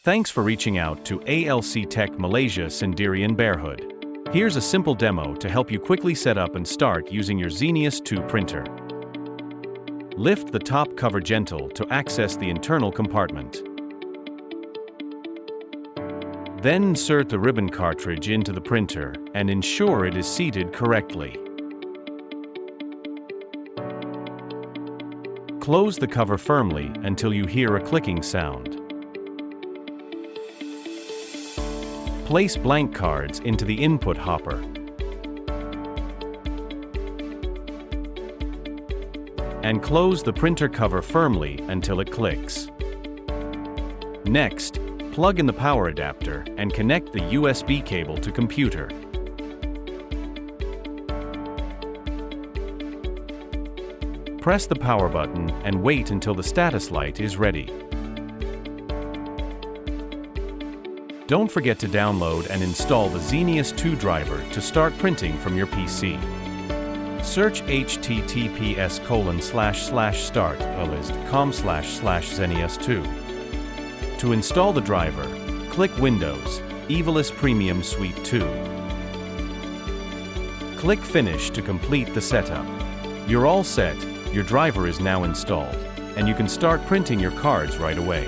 Thanks for reaching out to ALC-TECH Malaysia Sendirian Berhad. Here's a simple demo to help you quickly set up and start using your Zenius 2 printer. Lift the top cover gentle to access the internal compartment. Then insert the ribbon cartridge into the printer and ensure it is seated correctly. Close the cover firmly until you hear a clicking sound. Place blank cards into the input hopper. And close the printer cover firmly until it clicks. Next, plug in the power adapter and connect the USB cable to computer. Press the power button and wait until the status light is ready. Don't forget to download and install the Zenius 2 driver to start printing from your PC. Search https://start.evolis.com/Zenius2. To install the driver, click Windows, Evolis Premium Suite 2. Click Finish to complete the setup. You're all set, your driver is now installed, and you can start printing your cards right away.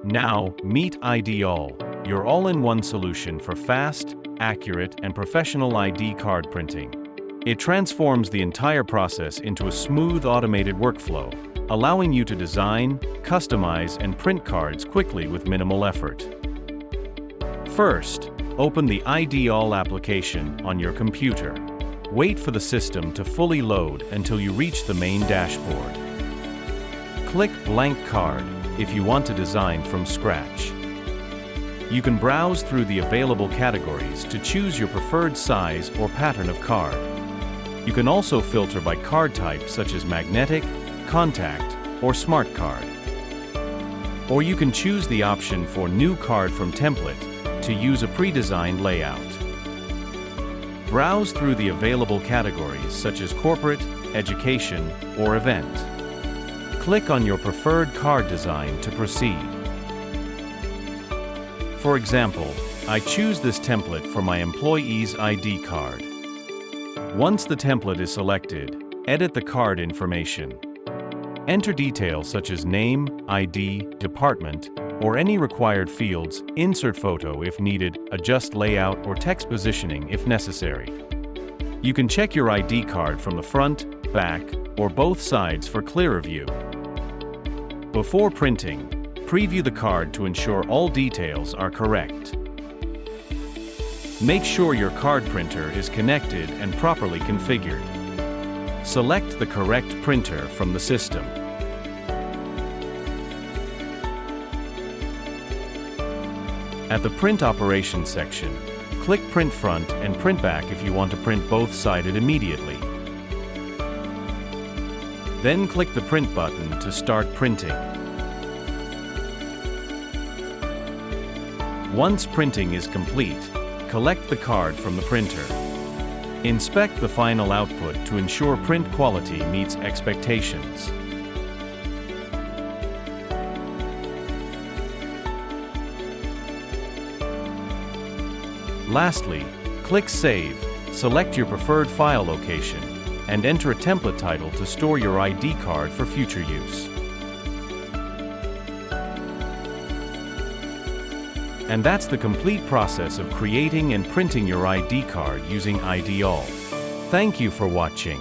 Now, meet Ideal, your all-in-one solution for fast, accurate, and professional ID card printing. It transforms the entire process into a smooth automated workflow, allowing you to design, customize, and print cards quickly with minimal effort. First, open the Ideal application on your computer. Wait for the system to fully load until you reach the main dashboard. Click Blank Card if you want to design from scratch. You can browse through the available categories to choose your preferred size or pattern of card. You can also filter by card type such as magnetic, contact, or smart card. Or you can choose the option for New Card from Template to use a pre-designed layout. Browse through the available categories such as corporate, education, or event. Click on your preferred card design to proceed. For example, I choose this template for my employee's ID card. Once the template is selected, edit the card information. Enter details such as name, ID, department, or any required fields, insert photo if needed, adjust layout or text positioning if necessary. You can check your ID card from the front, back, or both sides for clearer view. Before printing, preview the card to ensure all details are correct. Make sure your card printer is connected and properly configured. Select the correct printer from the system. At the Print Operations section, click Print Front and Print Back if you want to print both-sided immediately. Then click the Print button to start printing. Once printing is complete, collect the card from the printer. Inspect the final output to ensure print quality meets expectations. Lastly, click Save, select your preferred file location, and enter a template title to store your ID card for future use. And that's the complete process of creating and printing your ID card using Ideal. Thank you for watching.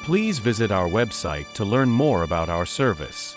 Please visit our website to learn more about our service.